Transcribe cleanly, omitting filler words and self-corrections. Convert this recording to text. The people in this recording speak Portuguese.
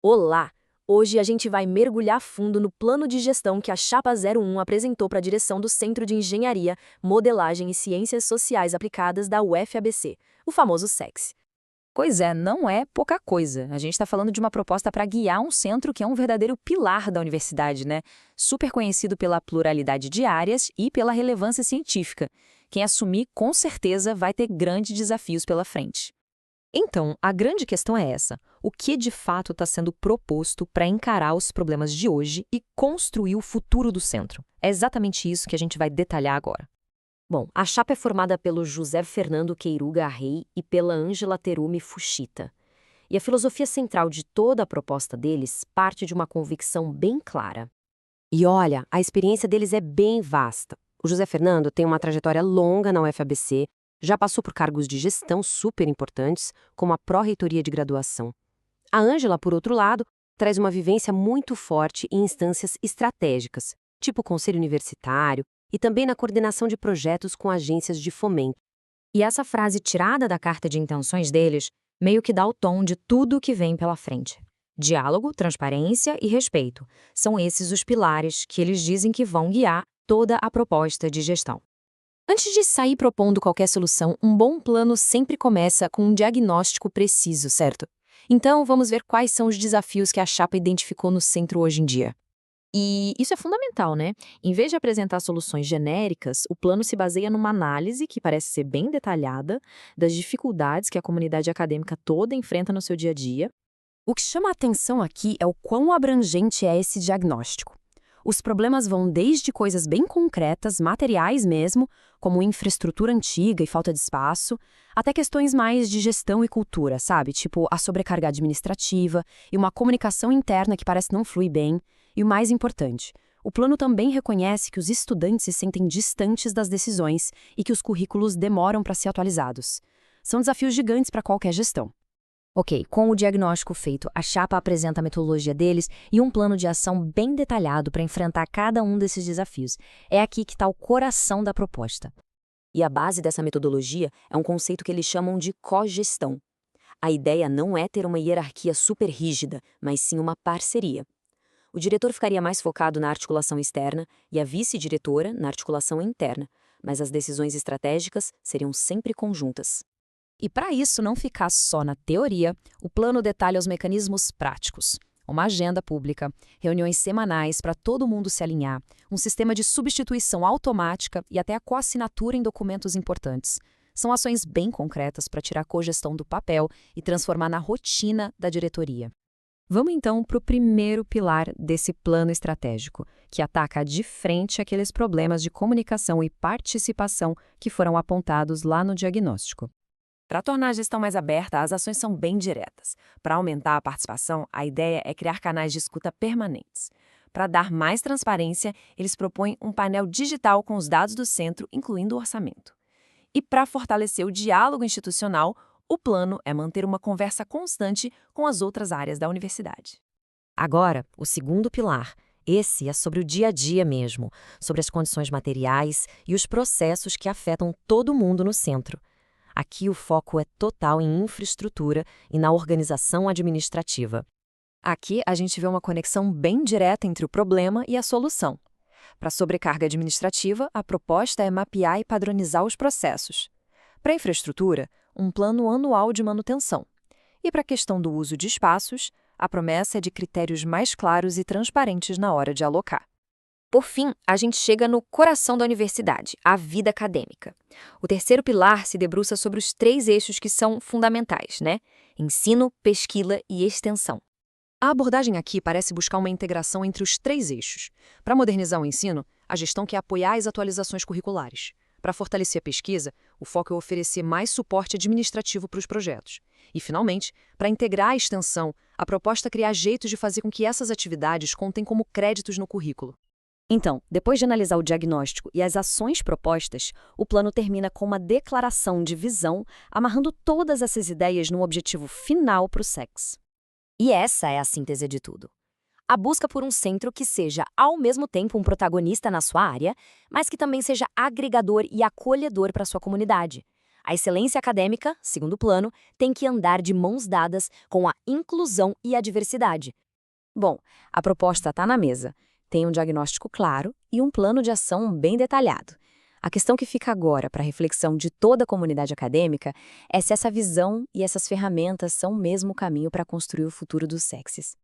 Olá! Hoje a gente vai mergulhar fundo no plano de gestão que a Chapa 01 apresentou para a direção do Centro de Engenharia, Modelagem e Ciências Sociais Aplicadas da UFABC, o famoso SEX. Pois é, não é pouca coisa. A gente está falando de uma proposta para guiar um centro que é um verdadeiro pilar da universidade, né? Super conhecido pela pluralidade de áreas e pela relevância científica. Quem assumir, com certeza, vai ter grandes desafios pela frente. Então, a grande questão é essa: o que de fato está sendo proposto para encarar os problemas de hoje e construir o futuro do centro? É exatamente isso que a gente vai detalhar agora. Bom, a chapa é formada pelo José Fernando Queiruga Arrey e pela Ângela Terumi Fuchita. E a filosofia central de toda a proposta deles parte de uma convicção bem clara. E olha, a experiência deles é bem vasta. O José Fernando tem uma trajetória longa na UFABC, já passou por cargos de gestão super importantes, como a pró-reitoria de graduação. A Ângela, por outro lado, traz uma vivência muito forte em instâncias estratégicas, tipo o conselho universitário, e também na coordenação de projetos com agências de fomento. E essa frase tirada da carta de intenções deles meio que dá o tom de tudo o que vem pela frente. Diálogo, transparência e respeito. São esses os pilares que eles dizem que vão guiar toda a proposta de gestão. Antes de sair propondo qualquer solução, um bom plano sempre começa com um diagnóstico preciso, certo? Então, vamos ver quais são os desafios que a chapa identificou no centro hoje em dia. E isso é fundamental, né? Em vez de apresentar soluções genéricas, o plano se baseia numa análise que parece ser bem detalhada das dificuldades que a comunidade acadêmica toda enfrenta no seu dia a dia. O que chama a atenção aqui é o quão abrangente é esse diagnóstico. Os problemas vão desde coisas bem concretas, materiais mesmo, como infraestrutura antiga e falta de espaço, até questões mais de gestão e cultura, sabe? Tipo a sobrecarga administrativa e uma comunicação interna que parece não fluir bem. E o mais importante, o plano também reconhece que os estudantes se sentem distantes das decisões e que os currículos demoram para ser atualizados. São desafios gigantes para qualquer gestão. Ok, com o diagnóstico feito, a chapa apresenta a metodologia deles e um plano de ação bem detalhado para enfrentar cada um desses desafios. É aqui que está o coração da proposta. E a base dessa metodologia é um conceito que eles chamam de cogestão. A ideia não é ter uma hierarquia super rígida, mas sim uma parceria. O diretor ficaria mais focado na articulação externa e a vice-diretora na articulação interna, mas as decisões estratégicas seriam sempre conjuntas. E para isso não ficar só na teoria, o plano detalha os mecanismos práticos. Uma agenda pública, reuniões semanais para todo mundo se alinhar, um sistema de substituição automática e até a coassinatura em documentos importantes. São ações bem concretas para tirar a cogestão do papel e transformar na rotina da diretoria. Vamos então para o primeiro pilar desse plano estratégico, que ataca de frente aqueles problemas de comunicação e participação que foram apontados lá no diagnóstico. Para tornar a gestão mais aberta, as ações são bem diretas. Para aumentar a participação, a ideia é criar canais de escuta permanentes. Para dar mais transparência, eles propõem um painel digital com os dados do centro, incluindo o orçamento. E para fortalecer o diálogo institucional, o plano é manter uma conversa constante com as outras áreas da universidade. Agora, o segundo pilar. Esse é sobre o dia a dia mesmo, sobre as condições materiais e os processos que afetam todo mundo no centro. Aqui o foco é total em infraestrutura e na organização administrativa. Aqui a gente vê uma conexão bem direta entre o problema e a solução. Para a sobrecarga administrativa, a proposta é mapear e padronizar os processos. Para a infraestrutura, um plano anual de manutenção. E para a questão do uso de espaços, a promessa é de critérios mais claros e transparentes na hora de alocar. Por fim, a gente chega no coração da universidade, a vida acadêmica. O terceiro pilar se debruça sobre os 3 eixos que são fundamentais, né? Ensino, pesquisa e extensão. A abordagem aqui parece buscar uma integração entre os 3 eixos. Para modernizar o ensino, a gestão quer apoiar as atualizações curriculares. Para fortalecer a pesquisa, o foco é oferecer mais suporte administrativo para os projetos. E, finalmente, para integrar a extensão, a proposta é criar jeitos de fazer com que essas atividades contem como créditos no currículo. Então, depois de analisar o diagnóstico e as ações propostas, o plano termina com uma declaração de visão, amarrando todas essas ideias num objetivo final para o SEX. E essa é a síntese de tudo. A busca por um centro que seja, ao mesmo tempo, um protagonista na sua área, mas que também seja agregador e acolhedor para sua comunidade. A excelência acadêmica, segundo plano, tem que andar de mãos dadas com a inclusão e a diversidade. Bom, a proposta está na mesa. Tem um diagnóstico claro e um plano de ação bem detalhado. A questão que fica agora para a reflexão de toda a comunidade acadêmica é se essa visão e essas ferramentas são mesmo o caminho para construir o futuro dos sexes.